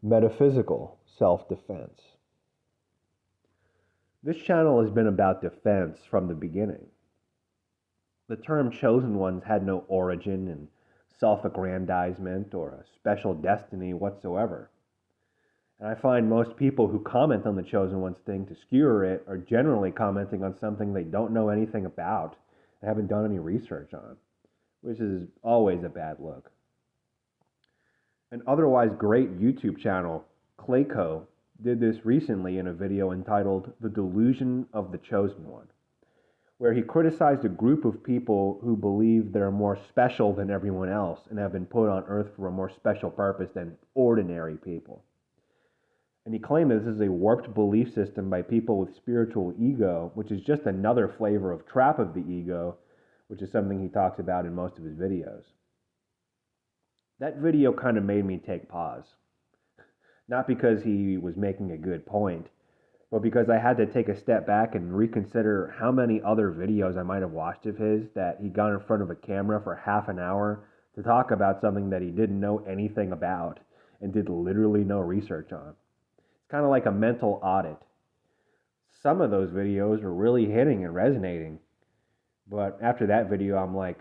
Metaphysical self-defense. This channel has been about defense from the beginning. The term chosen ones had no origin in self-aggrandizement or a special destiny whatsoever. And I find most people who comment on the chosen ones thing to skewer it are generally commenting on something they don't know anything about and haven't done any research on, which is always a bad look. An otherwise great YouTube channel, Clayco, did this recently in a video entitled The Delusion of the Chosen One, where he criticized a group of people who believe they're more special than everyone else and have been put on earth for a more special purpose than ordinary people. And he claimed that this is a warped belief system by people with spiritual ego, which is just another flavor of trap of the ego, which is something he talks about in most of his videos. That video kind of made me take pause. Not because he was making a good point, but because I had to take a step back and reconsider how many other videos I might have watched of his that he got in front of a camera for half an hour to talk about something that he didn't know anything about and did literally no research on. It's kind of like a mental audit. Some of those videos were really hitting and resonating, but after that video, I'm like,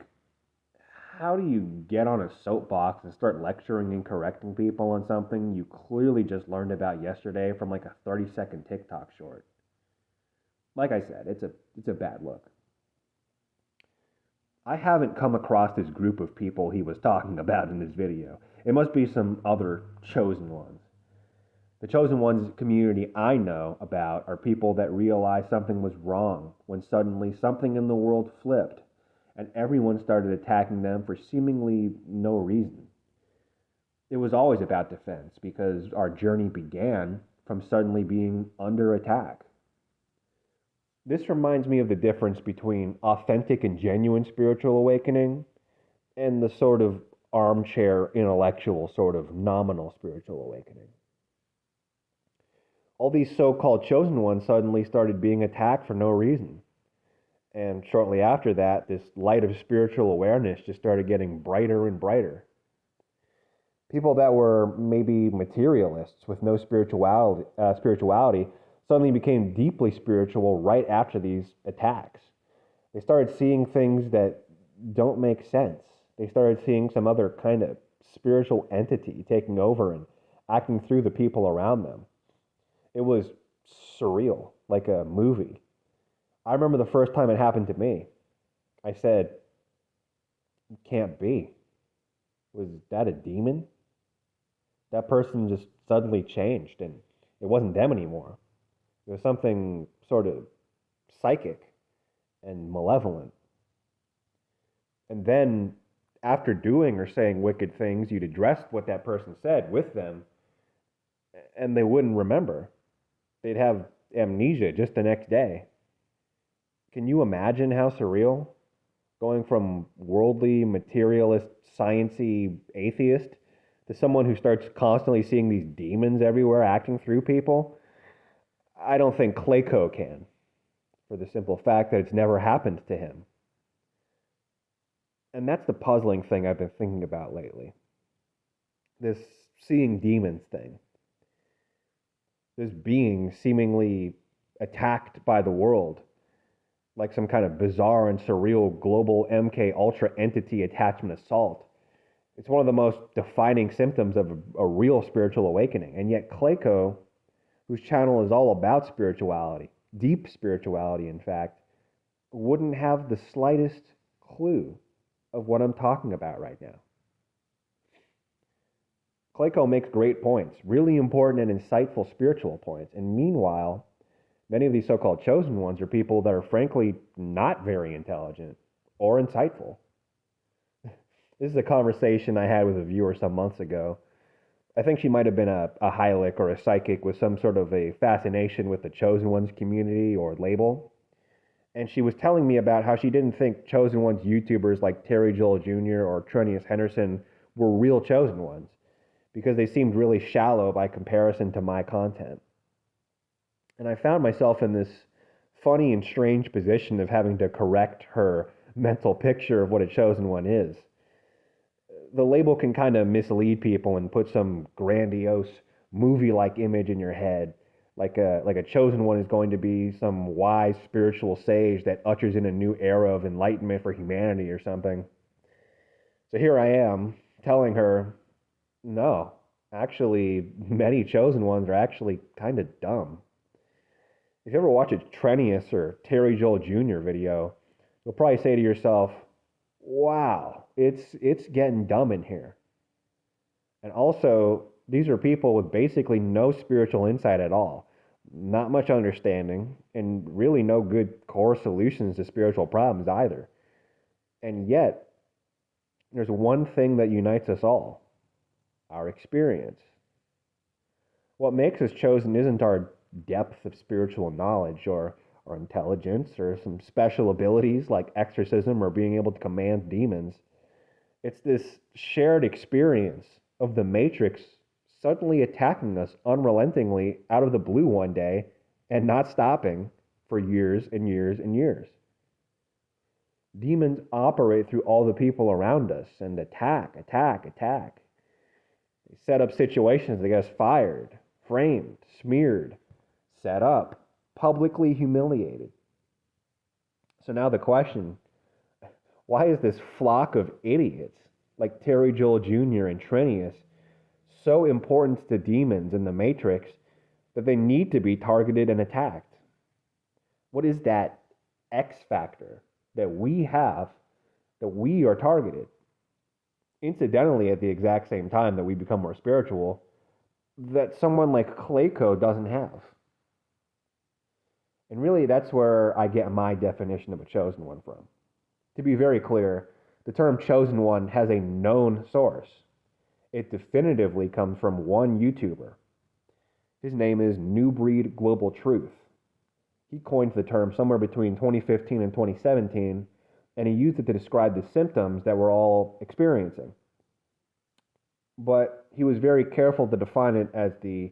how do you get on a soapbox and start lecturing and correcting people on something you clearly just learned about yesterday from like a 30-second TikTok short? Like I said, it's a bad look. I haven't come across this group of people he was talking about in this video. It must be some other chosen ones. The chosen ones community I know about are people that realized something was wrong when suddenly something in the world flipped and everyone started attacking them for seemingly no reason. It was always about defense because our journey began from suddenly being under attack. This reminds me of the difference between authentic and genuine spiritual awakening and the sort of armchair intellectual sort of nominal spiritual awakening. All these so-called chosen ones suddenly started being attacked for no reason. And shortly after that, this light of spiritual awareness just started getting brighter and brighter. People that were maybe materialists with no spirituality suddenly became deeply spiritual right after these attacks. They started seeing things that don't make sense. They started seeing some other kind of spiritual entity taking over and acting through the people around them. It was surreal, like a movie. I remember the first time it happened to me. I said, "It can't be. Was that a demon?" That person just suddenly changed and it wasn't them anymore. It was something sort of psychic and malevolent. And then, after doing or saying wicked things, you'd address what that person said with them and they wouldn't remember. They'd have amnesia just the next day. Can you imagine how surreal? Going from worldly, materialist, sciency atheist to someone who starts constantly seeing these demons everywhere acting through people? I don't think Clayco can, for the simple fact that it's never happened to him. And that's the puzzling thing I've been thinking about lately. This seeing demons thing. This being seemingly attacked by the world, like some kind of bizarre and surreal global MK Ultra entity attachment assault. It's one of the most defining symptoms of a real spiritual awakening. And yet Clayco, whose channel is all about spirituality, deep spirituality in fact, wouldn't have the slightest clue of what I'm talking about right now. Clayco makes great points, really important and insightful spiritual points. And meanwhile, many of these so-called chosen ones are people that are frankly not very intelligent or insightful. This is a conversation I had with a viewer some months ago. I think she might have been a Hylic or a psychic with some sort of a fascination with the chosen ones community or label. And she was telling me about how she didn't think chosen ones YouTubers like Terry Joel Jr. or Trinius Henderson were real chosen ones because they seemed really shallow by comparison to my content. And I found myself in this funny and strange position of having to correct her mental picture of what a chosen one is. The label can kind of mislead people and put some grandiose movie-like image in your head, like a chosen one is going to be some wise spiritual sage that ushers in a new era of enlightenment for humanity or something. So here I am telling her, no, actually, many chosen ones are actually kind of dumb. If you ever watch a Trenius or Terry Joel Jr. video, you'll probably say to yourself, wow, it's getting dumb in here. And also, these are people with basically no spiritual insight at all, not much understanding, and really no good core solutions to spiritual problems either. And yet, there's one thing that unites us all: our experience. What makes us chosen isn't our depth of spiritual knowledge or intelligence or some special abilities like exorcism or being able to command demons. It's this shared experience of the Matrix suddenly attacking us unrelentingly out of the blue one day and not stopping for years and years and years. Demons operate through all the people around us and attack, attack, attack. They set up situations that get us fired, framed, smeared, set up, publicly humiliated. So now the question: why is this flock of idiots like Terry Joel Jr. and Trinius so important to demons in the Matrix that they need to be targeted and attacked? What is that X factor that we have that we are targeted? Incidentally, at the exact same time that we become more spiritual, that someone like Clayco doesn't have. And really, that's where I get my definition of a chosen one from. To be very clear, the term chosen one has a known source. It definitively comes from one YouTuber. His name is New Breed Global Truth. He coined the term somewhere between 2015 and 2017, and he used it to describe the symptoms that we're all experiencing. But he was very careful to define it as the...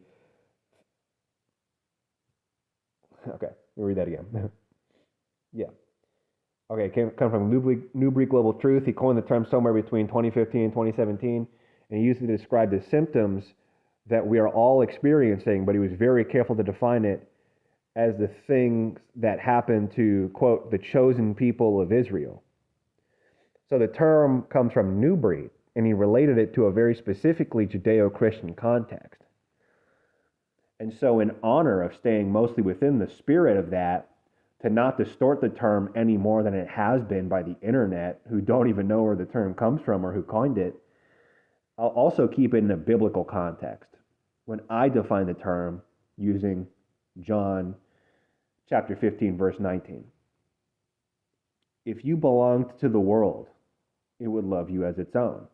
Okay, let me read that again. Yeah. Okay, it come from New Breed Global Truth. He coined the term somewhere between 2015 and 2017, and he used it to describe the symptoms that we are all experiencing, but he was very careful to define it as the things that happen to, quote, the chosen people of Israel. So the term comes from New Breed, and he related it to a very specifically Judeo-Christian context. And so in honor of staying mostly within the spirit of that, to not distort the term any more than it has been by the internet, who don't even know where the term comes from or who coined it, I'll also keep it in a biblical context. When I define the term using John chapter 15, verse 19. If you belonged to the world, it would love you as its own.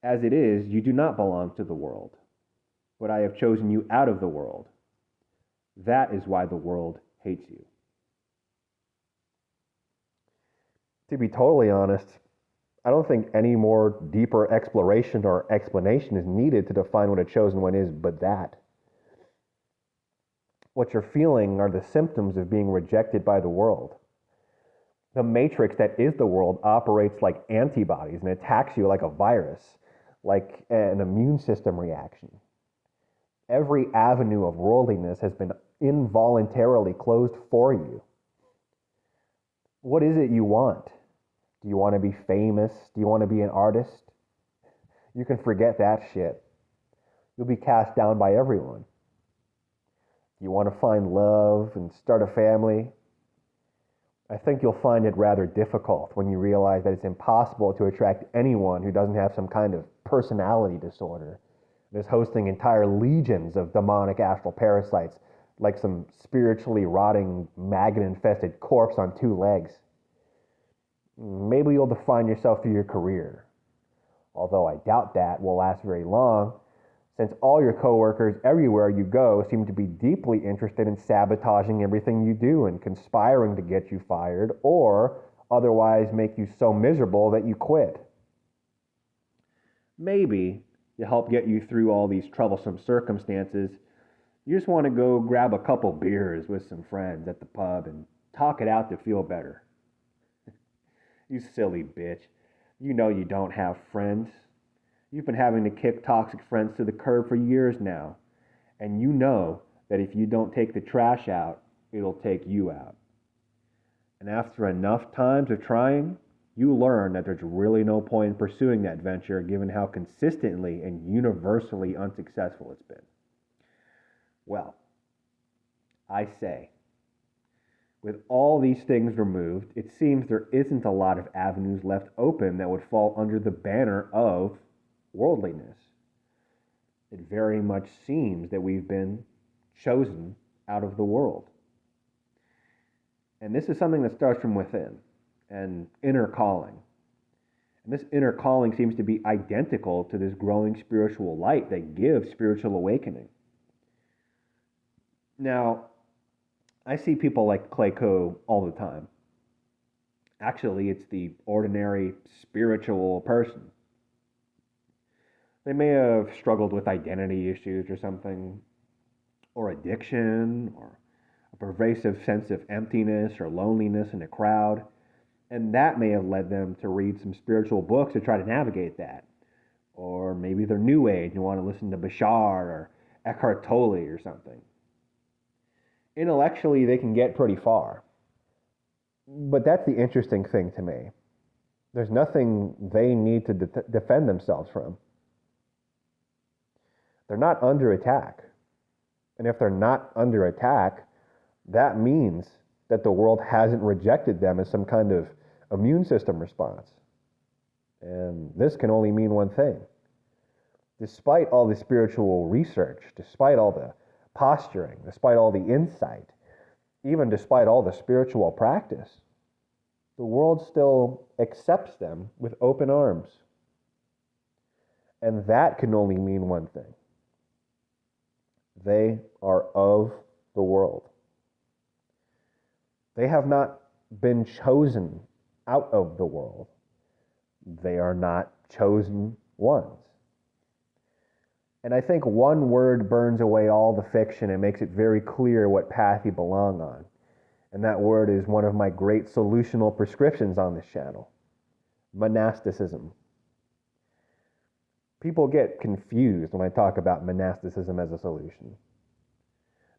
As it is, you do not belong to the world, but I have chosen you out of the world. That is why the world hates you. To be totally honest, I don't think any more deeper exploration or explanation is needed to define what a chosen one is but that. What you're feeling are the symptoms of being rejected by the world. The matrix that is the world operates like antibodies and attacks you like a virus, like an immune system reaction. Every avenue of worldliness has been involuntarily closed for you. What is it you want? Do you want to be famous? Do you want to be an artist? You can forget that shit. You'll be cast down by everyone. You want to find love and start a family? I think you'll find it rather difficult when you realize that it's impossible to attract anyone who doesn't have some kind of personality disorder and is hosting entire legions of demonic astral parasites like some spiritually rotting, maggot-infested corpse on two legs. Maybe you'll define yourself through your career, although I doubt that will last very long, since all your coworkers everywhere you go seem to be deeply interested in sabotaging everything you do and conspiring to get you fired or otherwise make you so miserable that you quit. Maybe to help get you through all these troublesome circumstances, you just want to go grab a couple beers with some friends at the pub and talk it out to feel better. You silly bitch. You know you don't have friends. You've been having to kick toxic friends to the curb for years now, and you know that if you don't take the trash out, it'll take you out. And after enough times of trying, you learn that there's really no point in pursuing that venture given how consistently and universally unsuccessful it's been. Well, I say, with all these things removed, it seems there isn't a lot of avenues left open that would fall under the banner of worldliness. It very much seems that we've been chosen out of the world. And this is something that starts from within, an inner calling. And this inner calling seems to be identical to this growing spiritual light that gives spiritual awakening. Now, I see people like Clayco all the time. Actually, it's the ordinary spiritual person. They may have struggled with identity issues or something, or addiction, or a pervasive sense of emptiness or loneliness in a crowd, and that may have led them to read some spiritual books to try to navigate that. Or maybe they're New Age and want to listen to Bashar or Eckhart Tolle or something. Intellectually, they can get pretty far. But that's the interesting thing to me. There's nothing they need to defend themselves from. They're not under attack. And if they're not under attack, that means that the world hasn't rejected them as some kind of immune system response. And this can only mean one thing. Despite all the spiritual research, despite all the posturing, despite all the insight, even despite all the spiritual practice, the world still accepts them with open arms. And that can only mean one thing. They are of the world. They have not been chosen out of the world. They are not chosen ones. And I think one word burns away all the fiction and makes it very clear what path you belong on. And that word is one of my great solutional prescriptions on this channel: monasticism. People get confused when I talk about monasticism as a solution.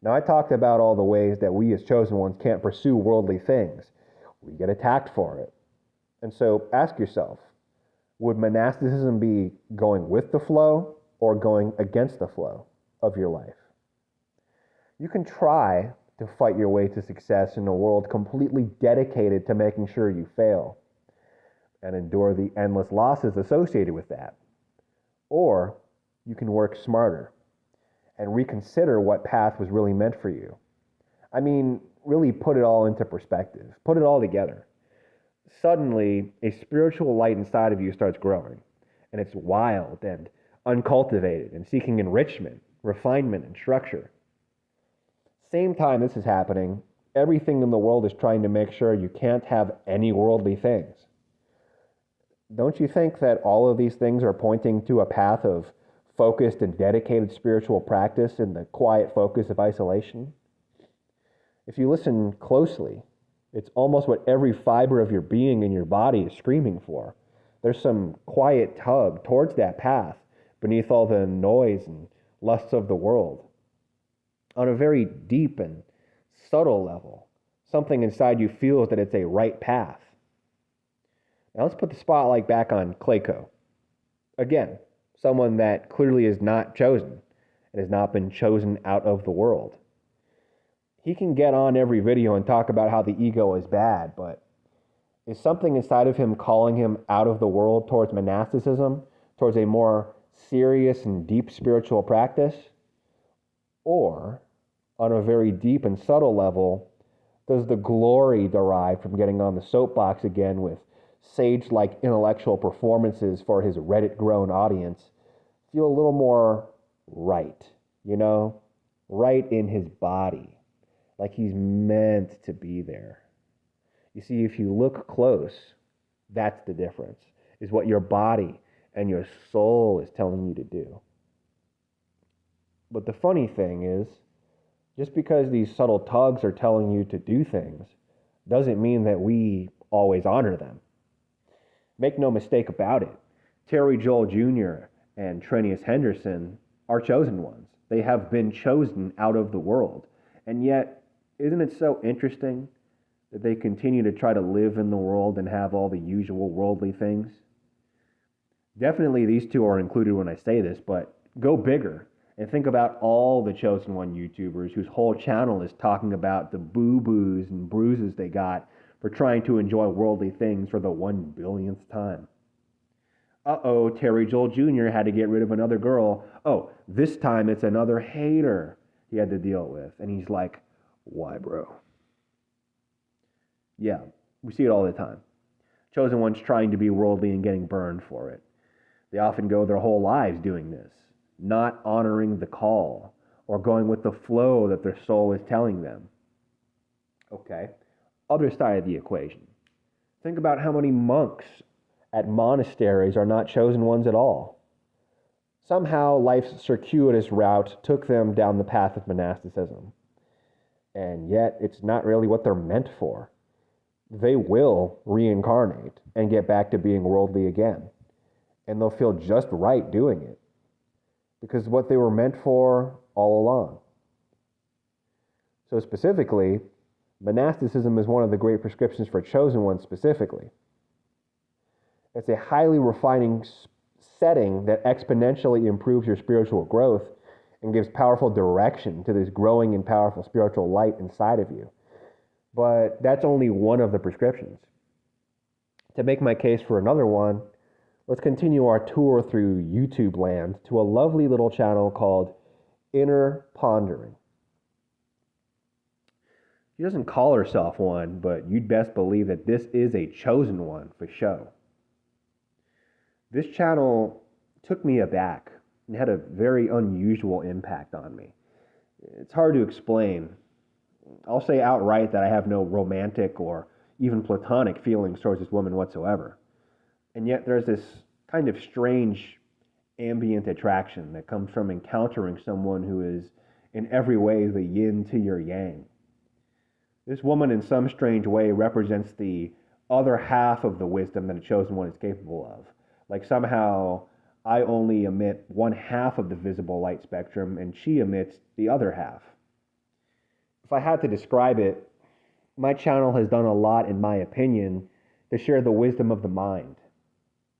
Now, I talked about all the ways that we as chosen ones can't pursue worldly things. We get attacked for it. And so ask yourself, would monasticism be going with the flow or going against the flow of your life? You can try to fight your way to success in a world completely dedicated to making sure you fail and endure the endless losses associated with that. Or you can work smarter and reconsider what path was really meant for you. I mean, really put it all into perspective. Put it all together. Suddenly, a spiritual light inside of you starts growing, and it's wild and uncultivated and seeking enrichment, refinement, and structure. Same time this is happening, everything in the world is trying to make sure you can't have any worldly things. Don't you think that all of these things are pointing to a path of focused and dedicated spiritual practice in the quiet focus of isolation? If you listen closely, it's almost what every fiber of your being and your body is screaming for. There's some quiet tug towards that path beneath all the noise and lusts of the world. On a very deep and subtle level, something inside you feels that it's a right path. Now let's put the spotlight back on Clayco. Again, someone that clearly is not chosen and has not been chosen out of the world. He can get on every video and talk about how the ego is bad, but is something inside of him calling him out of the world towards monasticism, towards a more serious and deep spiritual practice? Or, on a very deep and subtle level, does the glory derived from getting on the soapbox again with sage-like intellectual performances for his Reddit-grown audience feel a little more right, right in his body, like he's meant to be there? You see, if you look close, that's the difference, is what your body and your soul is telling you to do. But the funny thing is, just because these subtle tugs are telling you to do things doesn't mean that we always honor them. Make no mistake about it. Terry Joel Jr. and Trinius Henderson are chosen ones. They have been chosen out of the world. And yet, isn't it so interesting that they continue to try to live in the world and have all the usual worldly things? Definitely these two are included when I say this, but go bigger and think about all the chosen one YouTubers whose whole channel is talking about the boo-boos and bruises they got for trying to enjoy worldly things for the 1 billionth time. Uh-oh, Terry Joel Jr. had to get rid of another girl. Oh, this time it's another hater he had to deal with. And he's like, why, bro? Yeah, we see it all the time. Chosen ones trying to be worldly and getting burned for it. They often go their whole lives doing this, not honoring the call or going with the flow that their soul is telling them. Okay, other side of the equation. Think about how many monks at monasteries are not chosen ones at all. Somehow life's circuitous route took them down the path of monasticism. And yet it's not really what they're meant for. They will reincarnate and get back to being worldly again. And they'll feel just right doing it. Because what they were meant for all along. So specifically, monasticism is one of the great prescriptions for chosen ones specifically. It's a highly refining setting that exponentially improves your spiritual growth and gives powerful direction to this growing and powerful spiritual light inside of you. But that's only one of the prescriptions. To make my case for another one, let's continue our tour through YouTube land to a lovely little channel called Inner Pondering. She doesn't call herself one, but you'd best believe that this is a chosen one for show. This channel took me aback and had a very unusual impact on me. It's hard to explain. I'll say outright that I have no romantic or even platonic feelings towards this woman whatsoever. And yet there's this kind of strange ambient attraction that comes from encountering someone who is in every way the yin to your yang. This woman in some strange way represents the other half of the wisdom that a chosen one is capable of. Like somehow I only emit one half of the visible light spectrum and she emits the other half. If I had to describe it, my channel has done a lot, in my opinion, to share the wisdom of the mind.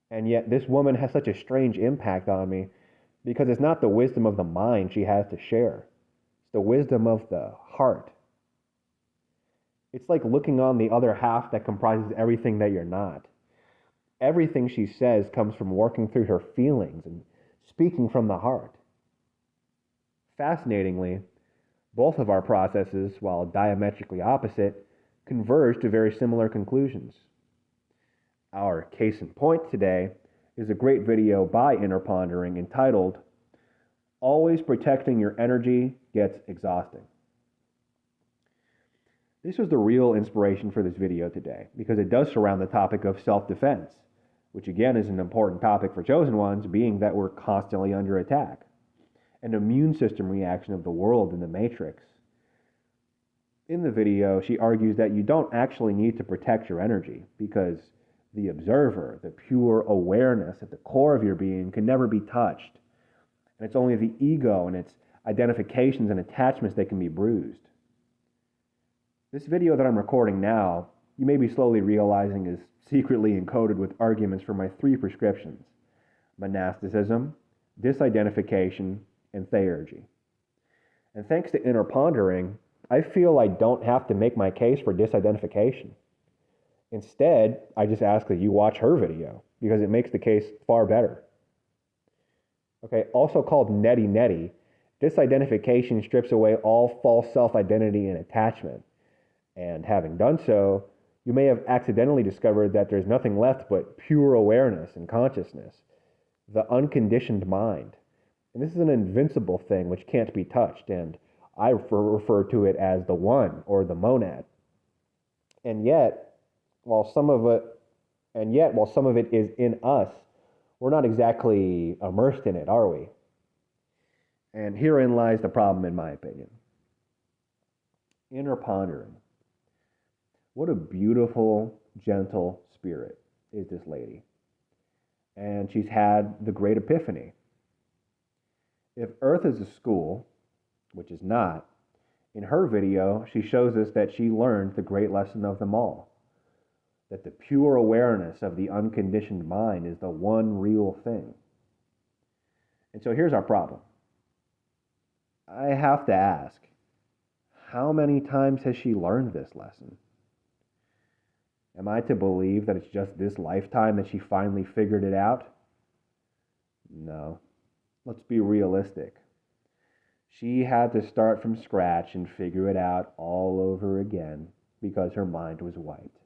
And yet this woman has such a strange impact on me because it's not the wisdom of the mind she has to share. It's the wisdom of the heart. It's like looking on the other half that comprises everything that you're not. Everything she says comes from working through her feelings and speaking from the heart. Fascinatingly, both of our processes, while diametrically opposite, converge to very similar conclusions. Our case in point today is a great video by Inner Pondering entitled, Always Protecting Your Energy Gets Exhausting. This was the real inspiration for this video today because it does surround the topic of self-defense, which again is an important topic for chosen ones, being that we're constantly under attack. An immune system reaction of the world in the Matrix. In the video, she argues that you don't actually need to protect your energy because the observer, the pure awareness at the core of your being can never be touched. And it's only the ego and its identifications and attachments that can be bruised. This video that I'm recording now, you may be slowly realizing is secretly encoded with arguments for my 3 prescriptions: monasticism, disidentification, and theurgy. And thanks to Inner Pondering, I feel I don't have to make my case for disidentification. Instead, I just ask that you watch her video because it makes the case far better. Okay, also called neti neti, disidentification strips away all false self-identity and attachment. And having done so, you may have accidentally discovered that there's nothing left but pure awareness and consciousness, the unconditioned mind. And this is an invincible thing which can't be touched, and I refer to it as the one or the monad. And yet, while some of it is in us, we're not exactly immersed in it, are we? And herein lies the problem, in my opinion. Inner Pondering. What a beautiful, gentle spirit is this lady. And she's had the great epiphany. If Earth is a school, which is not, in her video, she shows us that she learned the great lesson of them all, that the pure awareness of the unconditioned mind is the one real thing. And so here's our problem. I have to ask, how many times has she learned this lesson? Am I to believe that it's just this lifetime that she finally figured it out? No. Let's be realistic. She had to start from scratch and figure it out all over again because her mind was wiped.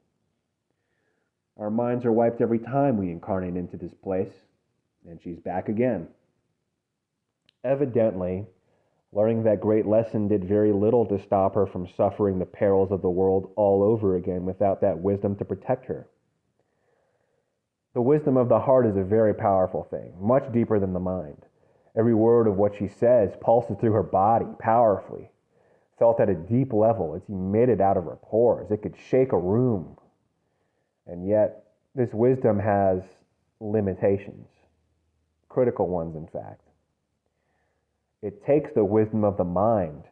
Our minds are wiped every time we incarnate into this place, and she's back again. Evidently, learning that great lesson did very little to stop her from suffering the perils of the world all over again without that wisdom to protect her. The wisdom of the heart is a very powerful thing, much deeper than the mind. Every word of what she says pulses through her body powerfully, felt at a deep level. It's emitted out of her pores. It could shake a room. And yet, this wisdom has limitations, critical ones, in fact. It takes the wisdom of the mind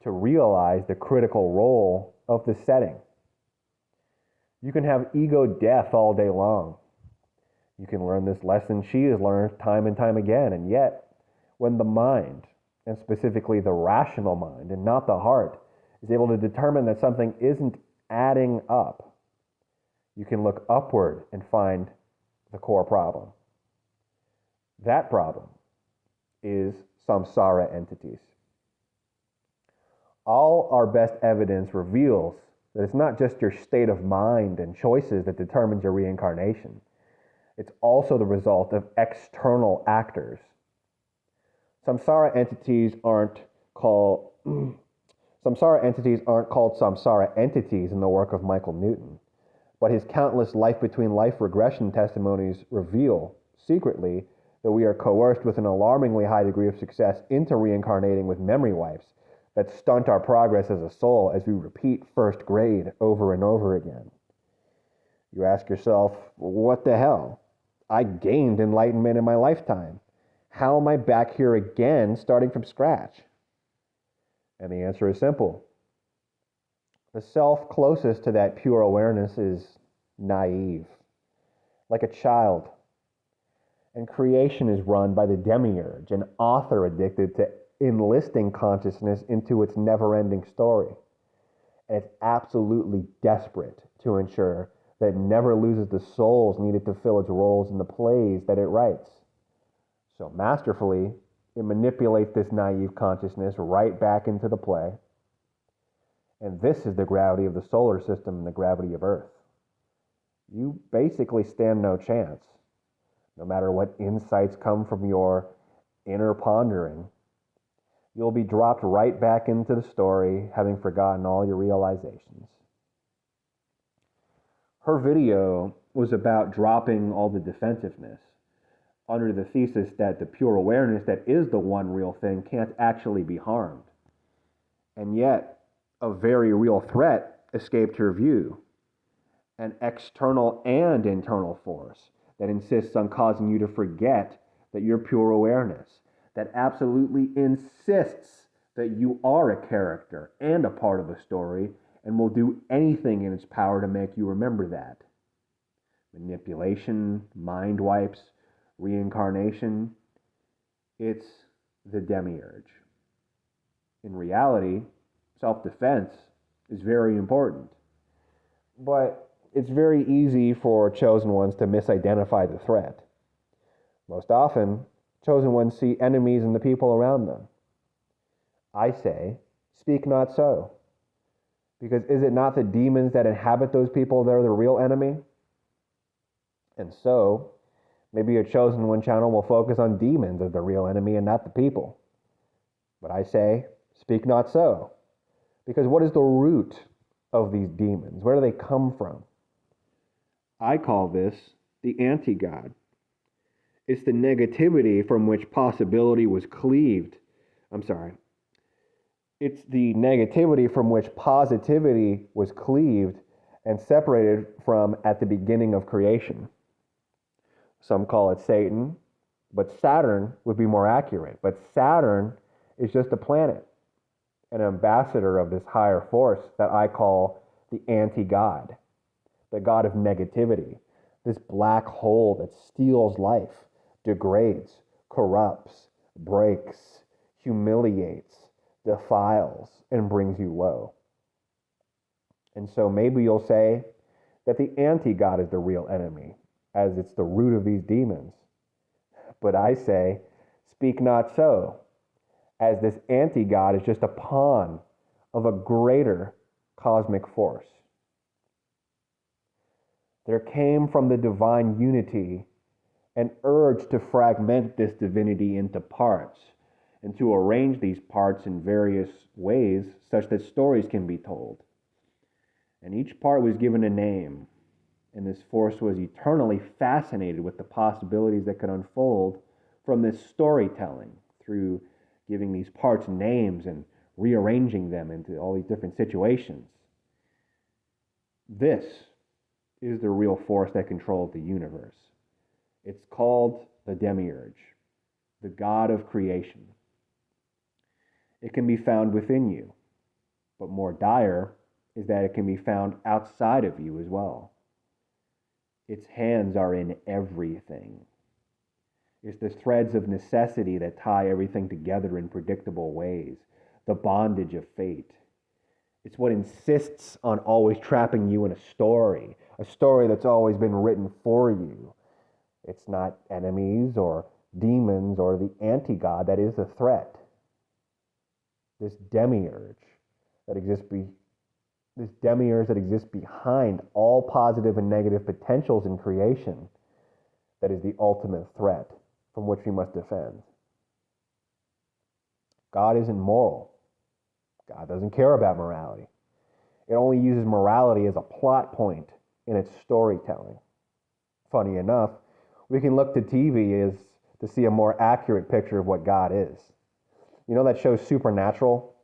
to realize the critical role of the setting. You can have ego death all day long. You can learn this lesson she has learned time and time again, and yet, when the mind, and specifically the rational mind and not the heart, is able to determine that something isn't adding up, you can look upward and find the core problem. That problem is samsara entities. All our best evidence reveals that it's not just your state of mind and choices that determines your reincarnation. It's also the result of external actors. Samsara entities aren't called samsara entities in the work of Michael Newton, but his countless life-between-life regression testimonies reveal, secretly, that we are coerced with an alarmingly high degree of success into reincarnating with memory wipes that stunt our progress as a soul as we repeat first grade over and over again. You ask yourself, what the hell? I gained enlightenment in my lifetime. How am I back here again, starting from scratch? And the answer is simple. The self closest to that pure awareness is naive, like a child. And creation is run by the demiurge, an author addicted to enlisting consciousness into its never-ending story. And it's absolutely desperate to ensure that it never loses the souls needed to fill its roles in the plays that it writes. So masterfully, it manipulates this naive consciousness right back into the play. And this is the gravity of the solar system and the gravity of Earth. You basically stand no chance. No matter what insights come from your inner pondering, you'll be dropped right back into the story, having forgotten all your realizations. Her video was about dropping all the defensiveness, under the thesis that the pure awareness that is the one real thing can't actually be harmed. And yet, a very real threat escaped her view, an external and internal force that insists on causing you to forget that you're pure awareness, that absolutely insists that you are a character and a part of a story, and will do anything in its power to make you remember that. Manipulation, mind wipes, reincarnation, it's the demiurge. In reality, self-defense is very important, but it's very easy for chosen ones to misidentify the threat. Most often, chosen ones see enemies in the people around them. I say, speak not so. Because is it not the demons that inhabit those people that are the real enemy? And so, maybe your chosen one channel will focus on demons as the real enemy and not the people. But I say, speak not so. Because what is the root of these demons? Where do they come from? I call this the anti-God. It's the negativity from which possibility was cleaved. It's the negativity from which positivity was cleaved and separated from at the beginning of creation. Some call it Satan, But Saturn would be more accurate. But Saturn is just a planet, an ambassador of this higher force that I call the anti-God, the God of negativity, this black hole that steals life, degrades, corrupts, breaks, humiliates, defiles, and brings you low. And so maybe you'll say that the anti-God is the real enemy, as it's the root of these demons. But I say, speak not so, as this anti-God is just a pawn of a greater cosmic force. There came from the divine unity an urge to fragment this divinity into parts and to arrange these parts in various ways such that stories can be told. And each part was given a name, and this force was eternally fascinated with the possibilities that could unfold from this storytelling through giving these parts names and rearranging them into all these different situations. This is the real force that controls the universe. It's called the Demiurge, the God of creation. It can be found within you, but more dire is that it can be found outside of you as well. Its hands are in everything. It's the threads of necessity that tie everything together in predictable ways, the bondage of fate. It's what insists on always trapping you in a story that's always been written for you. It's not enemies or demons or the anti-God that is the threat. This demiurge that exists behind all positive and negative potentials in creation, that is the ultimate threat from which we must defend. God isn't moral. God doesn't care about morality. It only uses morality as a plot point in its storytelling. Funny enough, we can look to TV to see a more accurate picture of what God is. You know that show Supernatural?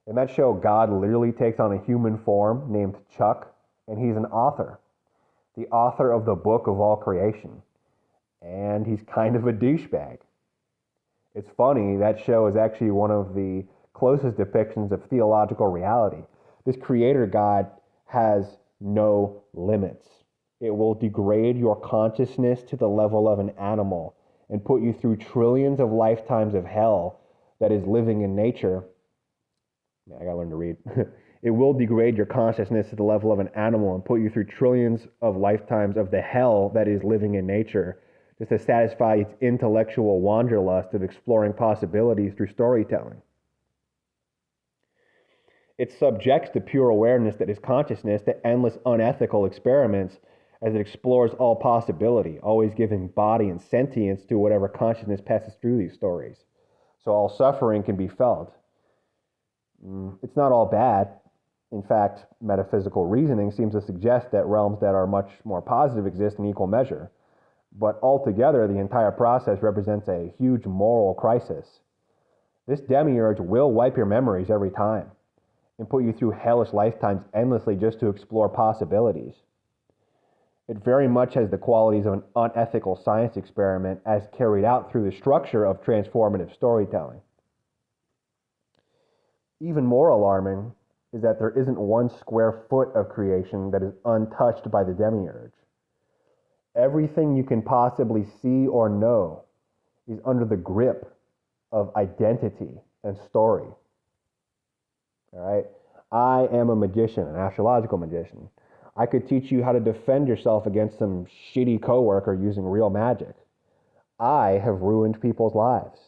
In that show, God literally takes on a human form named Chuck, and he's an author, the author of the book of all creation. And he's kind of a douchebag. It's funny, that show is actually one of the closest depictions of theological reality. This creator God has no limits. It will degrade your consciousness to the level of an animal and put you through trillions of lifetimes of hell that is living in nature. Man, I gotta learn to read. It will degrade your consciousness to the level of an animal and put you through trillions of lifetimes of the hell that is living in nature just to satisfy its intellectual wanderlust of exploring possibilities through storytelling. It subjects the pure awareness that is consciousness to endless unethical experiments as it explores all possibility, always giving body and sentience to whatever consciousness passes through these stories. So all suffering can be felt. It's not all bad. In fact, metaphysical reasoning seems to suggest that realms that are much more positive exist in equal measure. But altogether, the entire process represents a huge moral crisis. This demiurge will wipe your memories every time and put you through hellish lifetimes endlessly just to explore possibilities. It very much has the qualities of an unethical science experiment as carried out through the structure of transformative storytelling. Even more alarming is that there isn't 1 square foot of creation that is untouched by the demiurge. Everything you can possibly see or know is under the grip of identity and story. All right? I am a magician, an astrological magician. I could teach you how to defend yourself against some shitty coworker using real magic. I have ruined people's lives.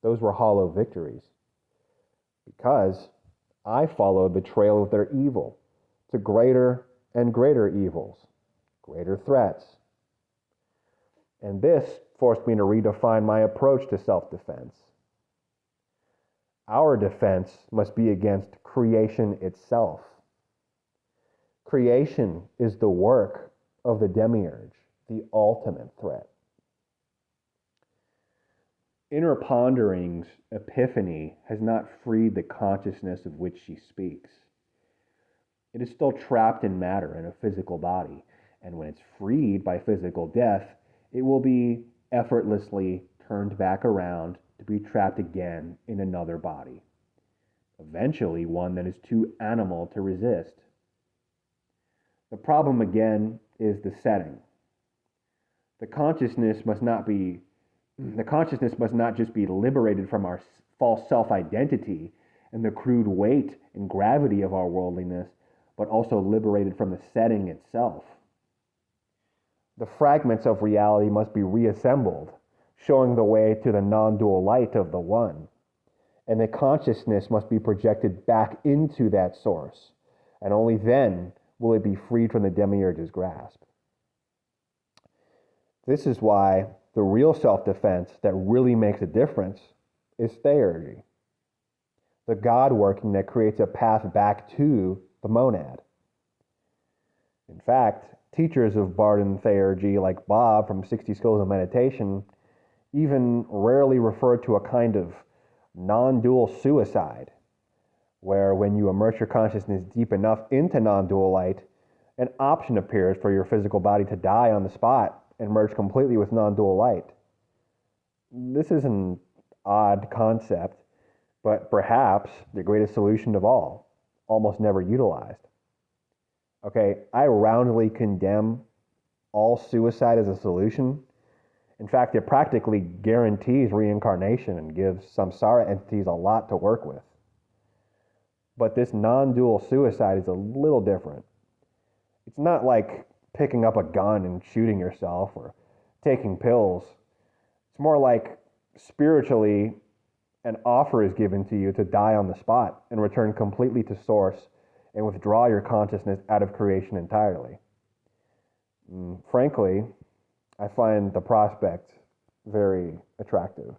Those were hollow victories because I followed the trail of their evil to greater and greater evils, greater threats. And this forced me to redefine my approach to self-defense. Our defense must be against creation itself. Creation is the work of the demiurge, the ultimate threat. Inner Pondering's epiphany has not freed the consciousness of which she speaks. It is still trapped in matter in a physical body, and when it's freed by physical death, it will be effortlessly turned back around to be trapped again in another body, eventually one that is too animal to resist. The problem again is the setting. The consciousness must not be the consciousness must not just be liberated from our false self-identity and the crude weight and gravity of our worldliness, but also liberated from the setting itself. The fragments of reality must be reassembled, showing the way to the non-dual light of the One. And the consciousness must be projected back into that source, and only then will it be freed from the demiurge's grasp. This is why the real self-defense that really makes a difference is theurgy, the God working that creates a path back to the monad. In fact, teachers of Barden theurgy like Bob from 60 Skills of Meditation even rarely refer to a kind of non-dual suicide, where when you immerse your consciousness deep enough into non-dual light, an option appears for your physical body to die on the spot and merge completely with non-dual light. This is an odd concept, but perhaps the greatest solution of all, almost never utilized. Okay, I roundly condemn all suicide as a solution. In fact, it practically guarantees reincarnation and gives samsara entities a lot to work with. But this non-dual suicide is a little different. It's not like picking up a gun and shooting yourself or taking pills. It's more like spiritually an offer is given to you to die on the spot and return completely to source and withdraw your consciousness out of creation entirely. Frankly, I find the prospect very attractive.